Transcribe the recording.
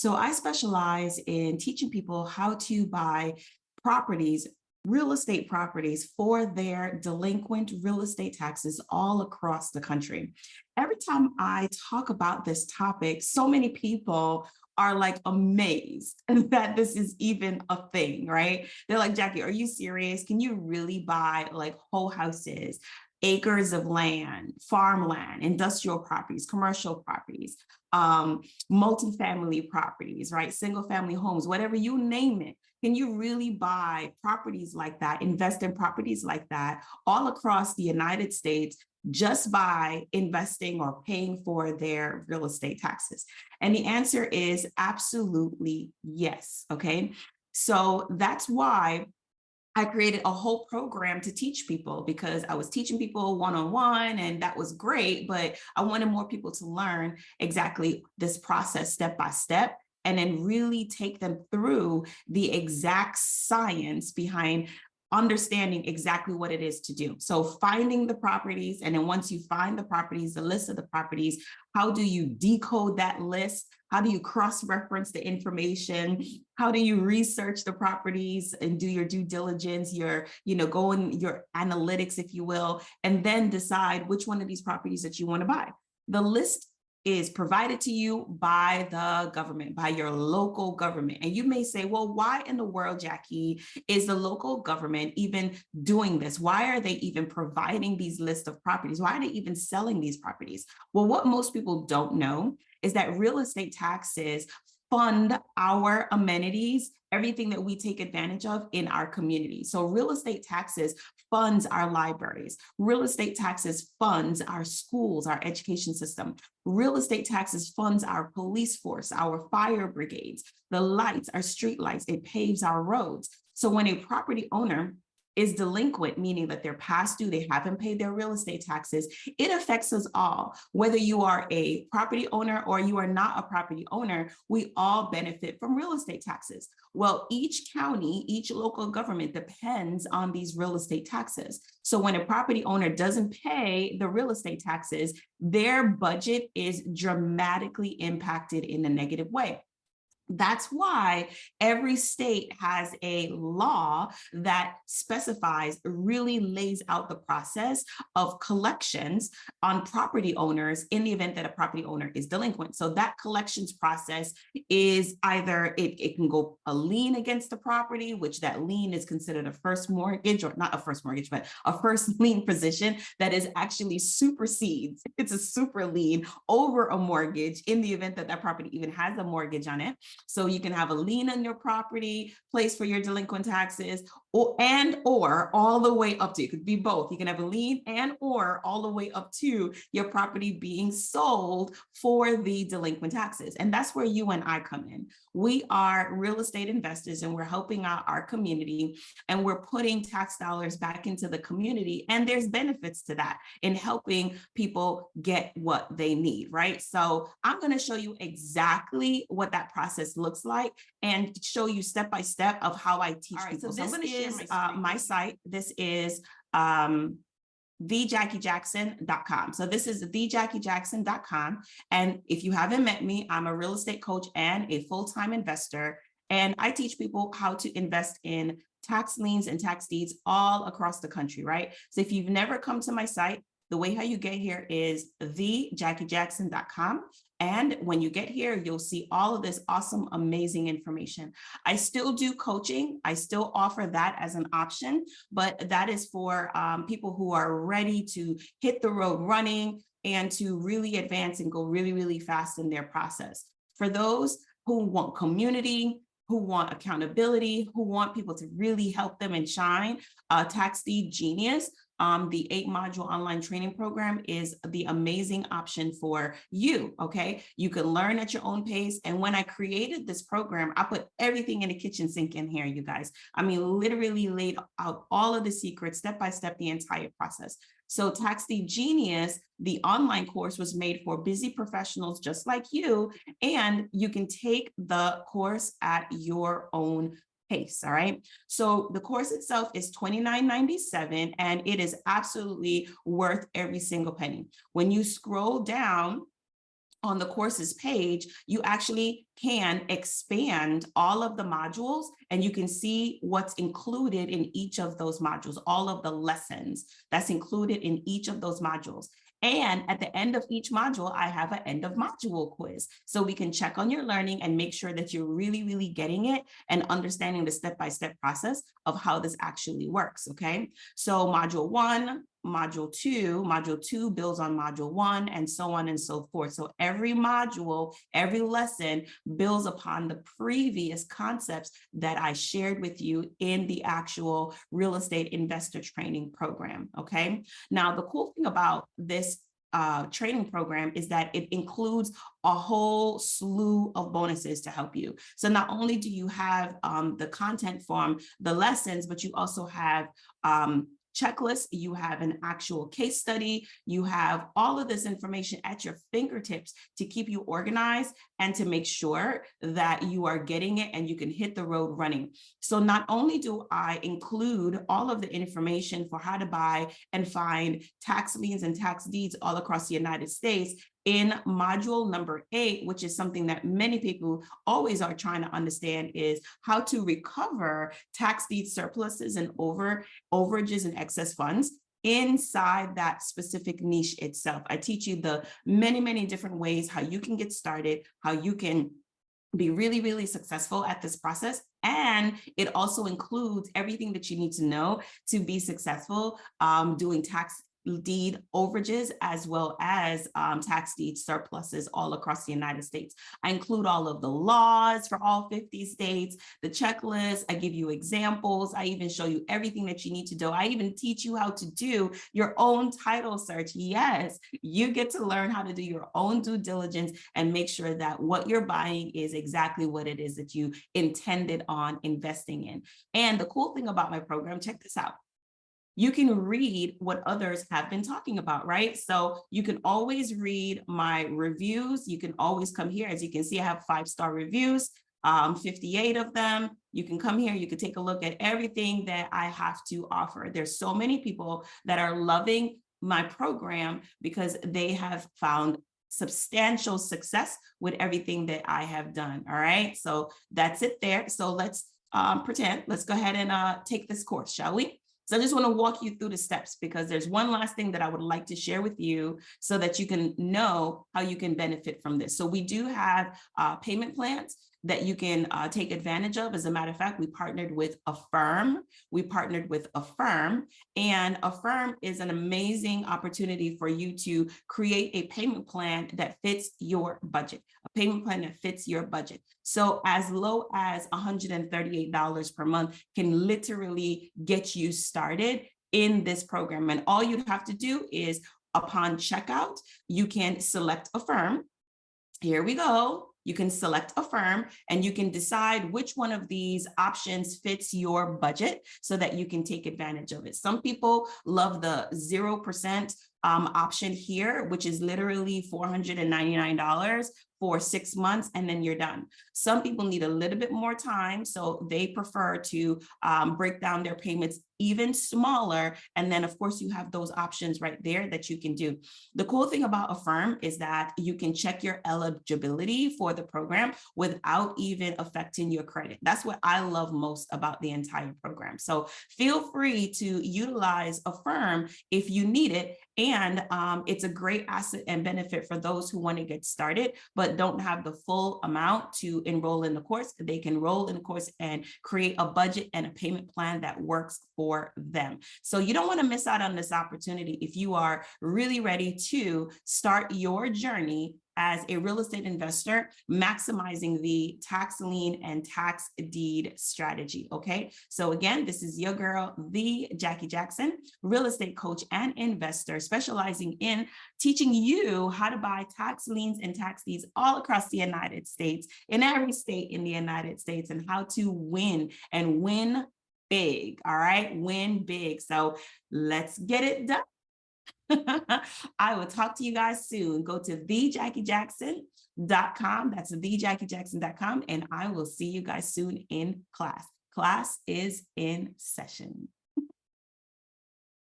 So I specialize in teaching people how to buy properties, real estate properties for their delinquent real estate taxes all across the country. Every time I talk about this topic, so many people are like amazed that this is even a thing, right? They're like, Jackie, are you serious? Can you really buy like whole houses, acres of land, farmland, industrial properties, commercial properties, multifamily properties, right? Single family homes, whatever you name it. Can you really buy properties like that, invest in properties like that all across the United States just by investing or paying for their real estate taxes? And the answer is absolutely yes, okay? So that's why I created a whole program to teach people, because I was teaching people one-on-one and that was great, but I wanted more people to learn exactly this process step by step and then really take them through the exact science behind understanding exactly what it is to do. So finding the properties, and then once you find the properties, the list of the properties, how do you decode that list? How do you cross-reference the information? How do you research the properties and do your due diligence, go in your analytics, if you will, and then decide which one of these properties that you want to buy? The list is provided to you by the government, by your local government. And you may say, well, why in the world, Jackie, is the local government even doing this? Why are they even providing these lists of properties? Why are they even selling these properties? Well, what most people don't know is that real estate taxes fund our amenities, everything that we take advantage of in our community. So real estate taxes funds our libraries. Real estate taxes funds our schools, our education system. Real estate taxes funds our police force, our fire brigades, the lights, our street lights. It paves our roads. So when a property owner is delinquent, meaning that they're past due, they haven't paid their real estate taxes, it affects us all. Whether you are a property owner or you are not a property owner, we all benefit from real estate taxes. Well, each county, each local government depends on these real estate taxes. So when a property owner doesn't pay the real estate taxes, their budget is dramatically impacted in a negative way. That's why every state has a law that specifies, really lays out the process of collections on property owners in the event that a property owner is delinquent. So that collections process is either it can go a lien against the property, which that lien is considered a first mortgage, or not a first mortgage, but a first lien position that is actually supersedes. It's a super lien over a mortgage in the event that that property even has a mortgage on it. So you can have a lien on your property, place for your delinquent taxes, or all the way up to, it could be both. You can have a lien or all the way up to your property being sold for the delinquent taxes. And that's where you and I come in. We are real estate investors and we're helping out our community, and we're putting tax dollars back into the community. And there's benefits to that in helping people get what they need, right? So I'm going to show you exactly what that process looks like and show you step by step of how I teach people. So this is my site. This is thejackiejackson.com. So this is thejackiejackson.com. And if you haven't met me, I'm a real estate coach and a full-time investor. And I teach people how to invest in tax liens and tax deeds all across the country, right? So if you've never come to my site, the way how you get here is thejackiejackson.com. And when you get here, you'll see all of this awesome, amazing information. I still do coaching. I still offer that as an option, but that is for people who are ready to hit the road running and to really advance and go really, really fast in their process. For those who want community, who want accountability, who want people to really help them and shine, Tax Deed Genius, the 8-module online training program is the amazing option for you, okay? You can learn at your own pace. And when I created this program, I put everything in the kitchen sink in here, you guys. I mean, literally laid out all of the secrets, step by step, the entire process. So Tax Deed Genius, the online course, was made for busy professionals just like you, and you can take the course at your own pace. All right. So the course itself is $29.97, and it is absolutely worth every single penny. When you scroll down on the courses page, you actually can expand all of the modules and you can see what's included in each of those modules, all of the lessons that's included in each of those modules. And at the end of each module, I have an end of module quiz. So we can check on your learning and make sure that you're really, really getting it and understanding the step-by-step process of how this actually works, okay? So module 1, module 2 builds on module 1, and so on and so forth. So every module, every lesson builds upon the previous concepts that I shared with you in the actual real estate investor training program, okay? Now, the cool thing about this training program is that it includes a whole slew of bonuses to help you. So not only do you have the content from the lessons, but you also have checklist, you have an actual case study, you have all of this information at your fingertips to keep you organized and to make sure that you are getting it and you can hit the road running. So not only do I include all of the information for how to buy and find tax liens and tax deeds all across the United States in module number 8, which is something that many people always are trying to understand, is how to recover tax deed surpluses and overages and excess funds inside that specific niche itself. I teach you the many, many different ways how you can get started, how you can be really, really successful at this process. And it also includes everything that you need to know to be successful doing tax deed overages as well as tax deed surpluses all across the United States. I include all of the laws for all 50 states, the checklist, I give you examples, I even show you everything that you need to do. I even teach you how to do your own title search. Yes, you get to learn how to do your own due diligence and make sure that what you're buying is exactly what it is that you intended on investing in. And the cool thing about my program, check this out. You can read what others have been talking about, right? So you can always read my reviews. You can always come here. As you can see, I have 5-star reviews, 58 of them. You can come here, you can take a look at everything that I have to offer. There's so many people that are loving my program because they have found substantial success with everything that I have done, all right? So that's it there. So let's pretend, let's go ahead and take this course, shall we? So I just want to walk you through the steps because there's one last thing that I would like to share with you so that you can know how you can benefit from this. So we do have payment plans that you can take advantage of. As a matter of fact, we partnered with Affirm. And Affirm is an amazing opportunity for you to create a payment plan that fits your budget, So as low as $138 per month can literally get you started in this program. And all you'd have to do is upon checkout, you can select Affirm. Here we go. You can select Affirm and you can decide which one of these options fits your budget so that you can take advantage of it. Some people love the 0% option here, which is literally $499 for 6 months, and then you're done. Some people need a little bit more time, so they prefer to break down their payments even smaller. And then of course you have those options right there that you can do. The cool thing about Affirm is that you can check your eligibility for the program without even affecting your credit. That's what I love most about the entire program. So feel free to utilize Affirm if you need it. And it's a great asset and benefit for those who want to get started, but don't have the full amount to enroll in the course. They can enroll in the course and create a budget and a payment plan that works for them. So you don't want to miss out on this opportunity if you are really ready to start your journey as a real estate investor, maximizing the tax lien and tax deed strategy, okay? So again, this is your girl, the Jackie Jackson, real estate coach and investor, specializing in teaching you how to buy tax liens and tax deeds all across the United States, in every state in the United States, and how to win and win big, all right? Win big. So let's get it done. I will talk to you guys soon. Go to thejackyjackson.com. That's thejackyjackson.com. And I will see you guys soon in class. Class is in session.